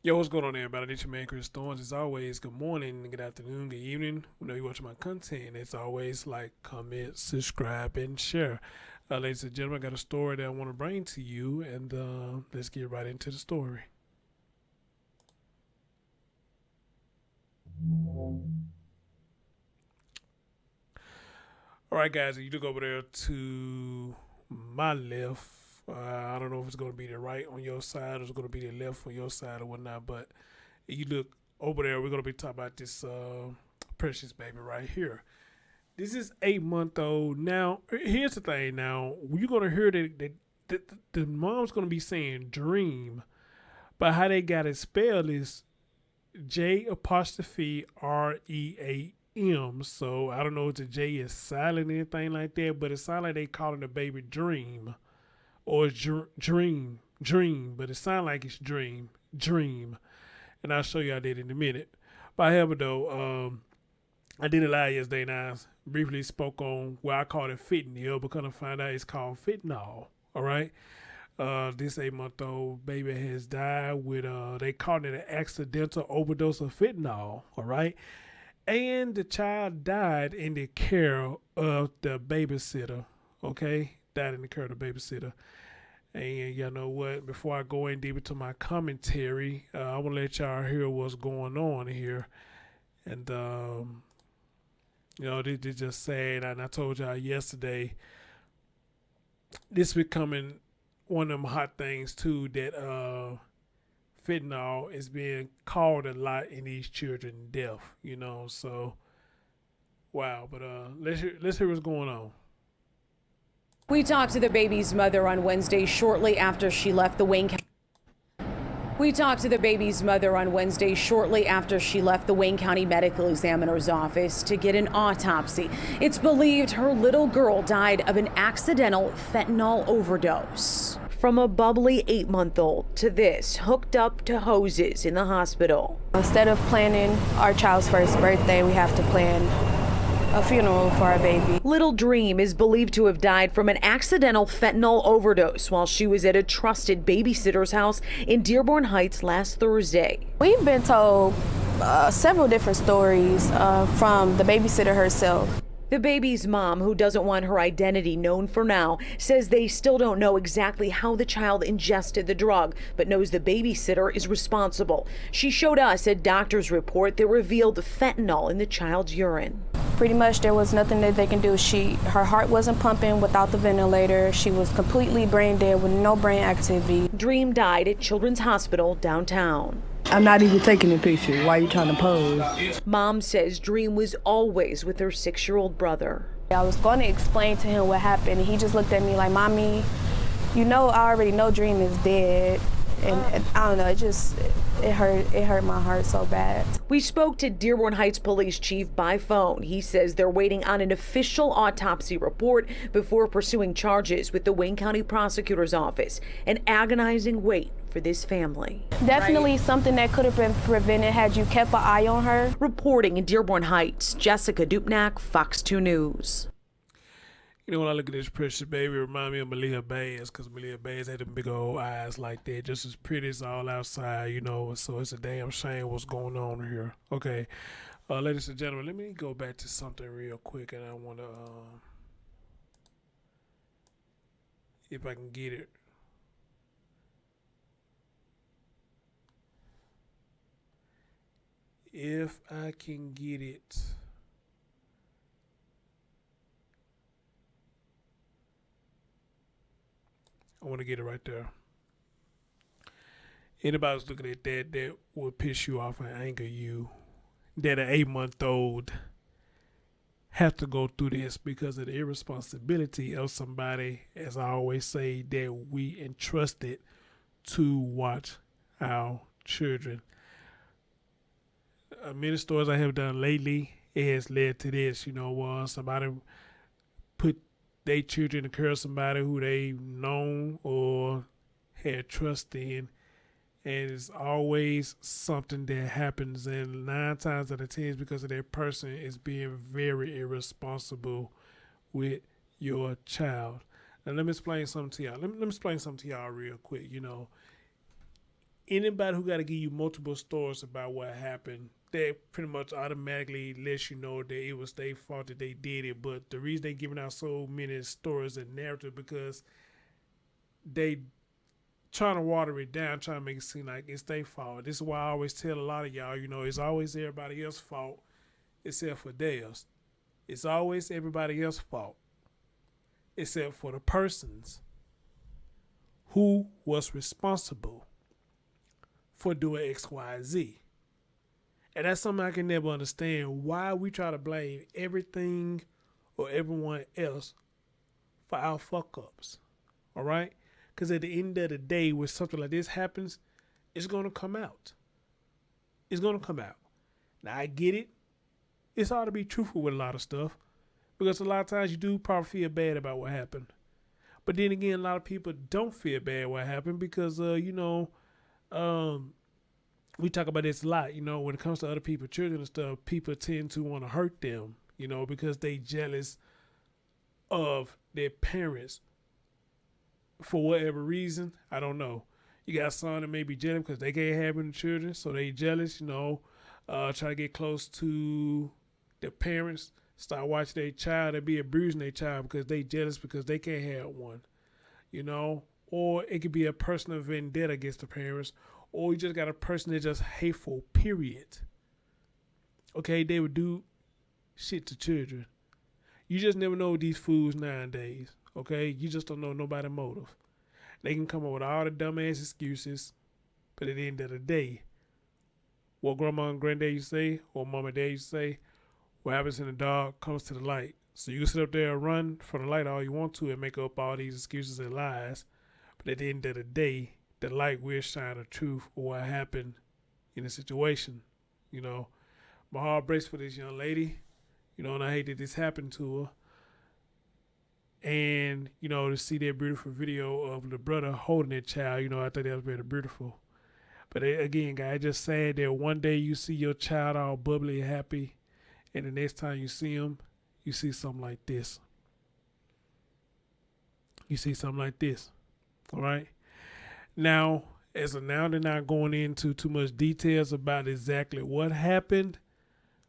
Yo, what's going on, everybody? This your man Chris Thorns. As always, good morning, good afternoon, good evening. Whenever you watch my content, as always, like, comment, subscribe, and share. Ladies and gentlemen, I got a story that I want to bring to you, and let's get right into the story. All right, guys, if you look over there to my left, I don't know if it's going to be the right on your side or it's going to be the left on your side or whatnot, but if you look over there, we're going to be talking about this precious baby right here. This is 8 month old. Now, here's the thing. Now, you're going to hear that the mom's going to be saying dream, but how they got it spelled is J apostrophe REAM. So I don't know if the J is silent or anything like that, but it sounds like they calling the baby Dream or it's dream, but it sounds like it's dream. And I'll show you how I did in a minute. But however, though, I did a live yesterday and I briefly spoke on where I called it fentanyl, but kind of find out it's called fentanyl. All right. This 8 month old baby has died with they called it an accidental overdose of fentanyl. All right. And the child died in the care of the babysitter. Okay. Died in the care of the babysitter. And you know what? Before I go in deep into my commentary, I want to let y'all hear what's going on here. And, this just sad. And I told y'all yesterday, this becoming one of them hot things, too, that fentanyl is being called a lot in these children death, So, wow. But let's hear what's going on. We talked to the baby's mother on Wednesday shortly after she left the Wayne County. Medical Examiner's office to get an autopsy. It's believed her little girl died of an accidental fentanyl overdose. From a bubbly 8-month-old to this, hooked up to hoses in the hospital. Instead of planning our child's first birthday, we have to plan a funeral for our baby. Little Dream is believed to have died from an accidental fentanyl overdose while she was at a trusted babysitter's house in Dearborn Heights last Thursday. We've been told several different stories from the babysitter herself. The baby's mom, who doesn't want her identity known for now, says they still don't know exactly how the child ingested the drug, but knows the babysitter is responsible. She showed us a doctor's report that revealed fentanyl in the child's urine. Pretty much there was nothing that they can do. Her heart wasn't pumping without the ventilator. She was completely brain dead with no brain activity. Dream died at Children's Hospital downtown. I'm not even taking a picture. Why are you trying to pose? Mom says Dream was always with her 6-year-old brother. I was going to explain to him what happened, and he just looked at me like, "Mommy, I already know Dream is dead." And I don't know, it hurt my heart so bad. We spoke to Dearborn Heights Police Chief by phone. He says they're waiting on an official autopsy report before pursuing charges with the Wayne County Prosecutor's Office. An agonizing wait for this family. Definitely something that could have been prevented had you kept an eye on her. Reporting in Dearborn Heights, Jessica Dupnack, Fox 2 News. When I look at this precious baby, it reminds me of Malia Baez, because Malia Baez had them big old eyes like that, just as pretty as all outside, so it's a damn shame what's going on here. Okay, ladies and gentlemen, let me go back to something real quick, and I want to, if I can get it. If I can get it. I want to get it right there. Anybody's looking at that will piss you off and anger you. That an 8-month-old have to go through this because of the irresponsibility of somebody, as I always say, that we entrusted to watch our children. Many stories I have done lately, it has led to this. Somebody put they children to care of somebody who they known or had trust in, and it's always something that happens, and 9 times out of 10 is because of that person is being very irresponsible with your child. And let me explain something to y'all. Let me explain something to y'all real quick. anybody who got to give you multiple stories about what happened, that pretty much automatically lets you know that it was their fault that they did it. But the reason they giving out so many stories and narrative because they trying to water it down, trying to make it seem like it's their fault. This is why I always tell a lot of y'all, it's always everybody else's fault except for theirs. It's always everybody else's fault except for the persons who was responsible for doing X, Y, Z. And that's something I can never understand. Why we try to blame everything or everyone else for our fuck-ups. All right? Because at the end of the day, when something like this happens, it's going to come out. It's going to come out. Now, I get it. It's hard to be truthful with a lot of stuff. Because a lot of times you do probably feel bad about what happened. But then again, a lot of people don't feel bad what happened because, we talk about this a lot, when it comes to other people, children and stuff, people tend to want to hurt them, because they jealous of their parents for whatever reason. I don't know. You got some that may be jealous because they can't have any children, so they jealous, try to get close to their parents, start watching their child, they be abusing their child because they jealous because they can't have one, or it could be a personal vendetta against the parents, or you just got a person that's just hateful, period. Okay, they would do shit to children. You just never know these fools nowadays, okay? You just don't know nobody's motive. They can come up with all the dumbass excuses, but at the end of the day, what grandma and granddad used to say, or mom and dad used to say, what happens in the dark comes to the light. So you can sit up there and run from the light all you want to and make up all these excuses and lies, but at the end of the day, the light will shine the truth of what happened in the situation. My heart breaks for this young lady, and I hate that this happened to her. And, to see that beautiful video of the brother holding that child, I thought that was very beautiful. But again, guys, just sad that one day you see your child all bubbly and happy, and the next time you see him, you see something like this. You see something like this. All right? Now, as of now, they're not going into too much details about exactly what happened.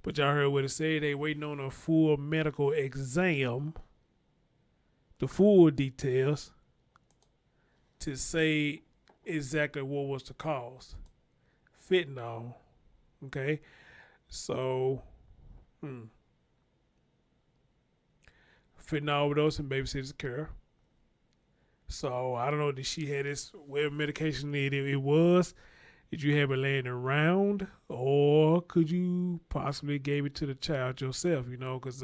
But y'all heard what it said. They waiting on a full medical exam, the full details, to say exactly what was the cause. Fentanyl. Okay? So, fentanyl overdose and babysitter's care. So, I don't know, did she have this, whatever medication it was? Did you have it laying around? Or could you possibly gave it to the child yourself, Because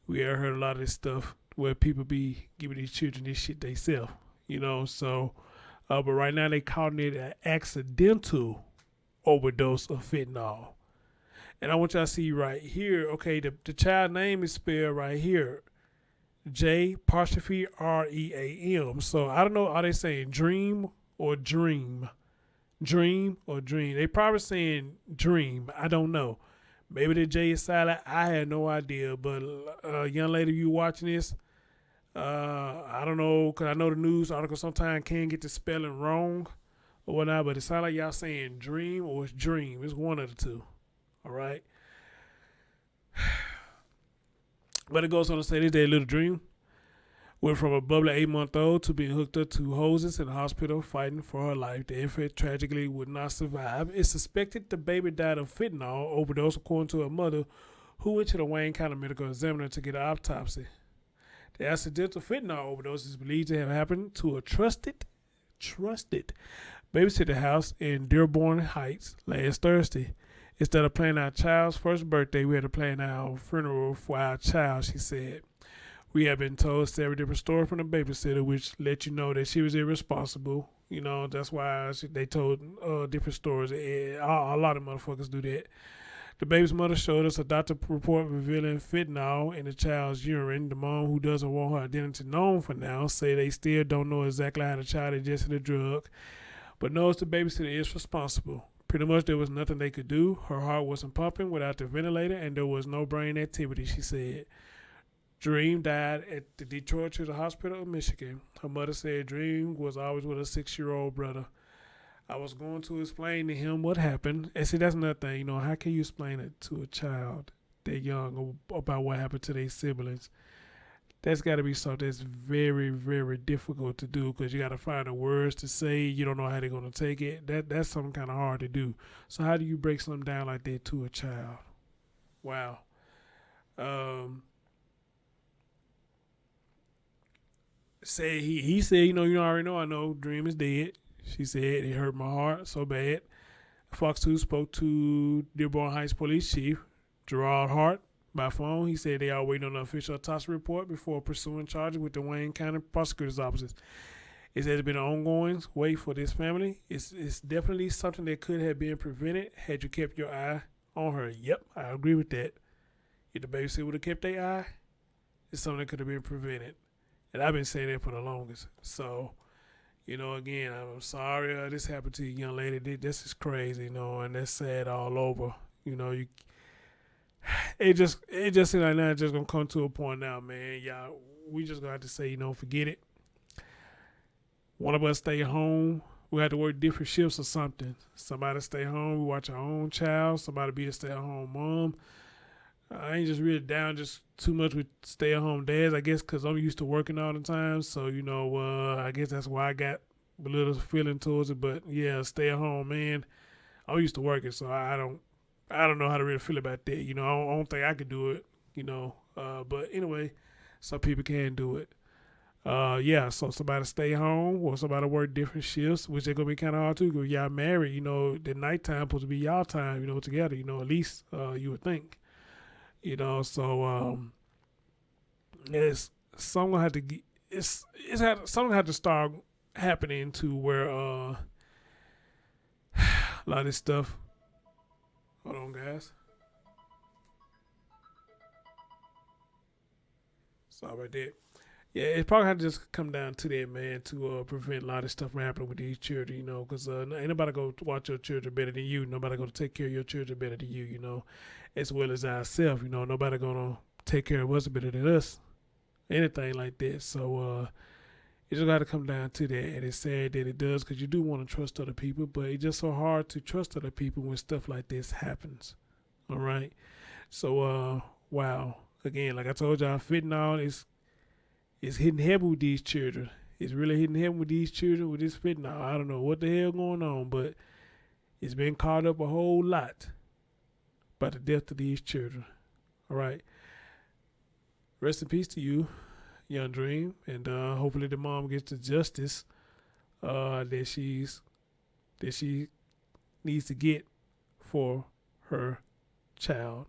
we have heard a lot of this stuff where people be giving these children this shit themselves, So, but right now they calling it an accidental overdose of fentanyl. And I want y'all to see right here, okay, the child name is spelled right here. J'_REAM. So I don't know, are they saying dream or dream? Dream or dream? They probably saying dream. I don't know. Maybe the J is silent. I had no idea. But young lady, you watching this, I don't know, because I know the news article sometimes can get the spelling wrong or whatnot, but it sounds like y'all saying dream or it's dream. It's one of the two. All right? But it goes on to say this day, little dream went from a bubbly 8-month-old to being hooked up to hoses in the hospital fighting for her life. The infant tragically would not survive. It's suspected the baby died of fentanyl overdose, according to her mother, who went to the Wayne County Medical Examiner to get an autopsy. The accidental fentanyl overdose is believed to have happened to a trusted babysitter house in Dearborn Heights last Thursday. Instead of planning our child's first birthday, we had to plan our funeral for our child, she said. We have been told several different stories from the babysitter, which let you know that she was irresponsible. That's why they told different stories. A lot of motherfuckers do that. The baby's mother showed us a doctor report revealing fentanyl in the child's urine. The mom, who doesn't want her identity known for now, say they still don't know exactly how the child ingested the drug, but knows the babysitter is responsible. Pretty much there was nothing they could do. Her heart wasn't pumping without the ventilator, and there was no brain activity, she said. Dream died at the Detroit Children's Hospital of Michigan. Her mother said Dream was always with her 6-year-old brother. I was going to explain to him what happened. And see, that's another thing. How can you explain it to a child that young about what happened to their siblings? That's got to be something that's very, very difficult to do because you got to find the words to say. You don't know how they're going to take it. That's something kind of hard to do. So how do you break something down like that to a child? Wow. He said, you already know, I know Dream is dead. She said it hurt my heart so bad. Fox 2 spoke to Dearborn Heights Police Chief Gerard Hart by phone. He said they are waiting on the official autopsy report before pursuing charges with the Wayne County Prosecutor's Office. It has been an ongoing wait for this family. It's definitely something that could have been prevented had you kept your eye on her. Yep, I agree with that. If the babysitter would have kept their eye, it's something that could have been prevented. And I've been saying that for the longest. So, again, I'm sorry this happened to you, young lady. This is crazy, and that's sad all over. It just seems like now it's just gonna come to a point now, man. Y'all, we just gonna have to say, forget it. One of us stay home. We have to work different shifts or something. Somebody stay home. We watch our own child. Somebody be a stay-at-home mom. I ain't just really down just too much with stay-at-home dads, I guess, because I'm used to working all the time. So, I guess that's why I got a little feeling towards it. But, yeah, stay-at-home, man. I'm used to working, so I don't know how to really feel about that. I don't think I could do it, But, anyway, some people can do it. So somebody stay home or somebody work different shifts, which they're going to be kind of hard too because y'all married, the nighttime supposed to be y'all time, together, at least you would think. So it's something have to get, something have to start happening to where a lot of this stuff. Hold on, guys. Sorry about that. Yeah, it probably had to just come down to that, man, to prevent a lot of stuff from happening with these children, because ain't nobody go to watch your children better than you. Nobody going to take care of your children better than you, as well as ourselves. Nobody going to take care of us better than us, anything like that. So it just got to come down to that, and it's sad that it does because you do want to trust other people, but it's just so hard to trust other people when stuff like this happens, all right? So, wow. Again, like I told y'all, fentanyl is hitting heavy with these children. It's really hitting heavy with these children with this fentanyl. I don't know what the hell going on, but it's been caught up a whole lot by the death of these children. All right. Rest in peace to you, young Dream, and hopefully the mom gets the justice that she needs to get for her child.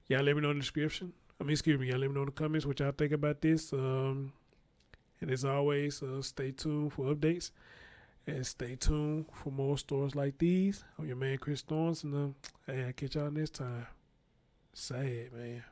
Y'all let me know in the description. Y'all let me know in the comments what y'all think about this. And as always, stay tuned for updates. And stay tuned for more stories like these. I'm your man, Chris Thorns. And I'll catch y'all next time. Sad, man.